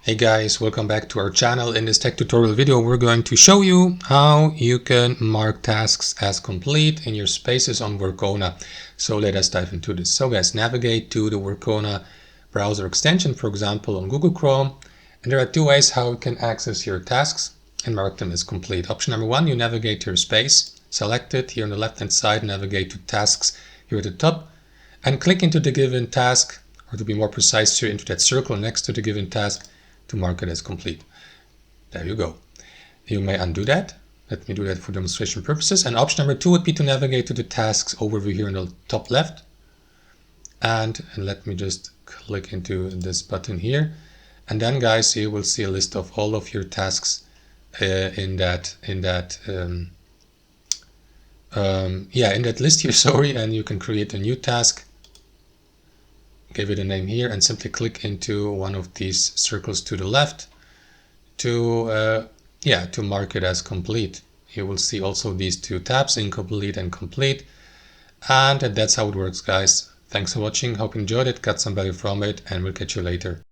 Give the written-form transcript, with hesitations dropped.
Hey guys, welcome back to our channel. In this tech tutorial video, we're going to show you how you can mark tasks as complete in your spaces on Workona. So let us dive into this. So guys, navigate to the Workona browser extension, for example, on Google Chrome. And there are two ways how you can access your tasks and mark them as complete. Option number one, you navigate to your space, select it here on the left-hand side, navigate to tasks here at the top, and click into the given task, or to be more precise here, into that circle next to the given task, to mark it as complete. There you go. You may undo that. Let me do that for demonstration purposes. And option number two would be to navigate to the tasks overview here in the top left. And let me just click into this button here. And then guys, you will see a list of all of your tasks in that list here, sorry, and you can create a new task. Give it a name here and simply click into one of these circles to the left to mark it as complete. You will see also these two tabs, incomplete and complete. And that's how it works, guys. Thanks for watching. Hope you enjoyed it, got some value from it, and we'll catch you later.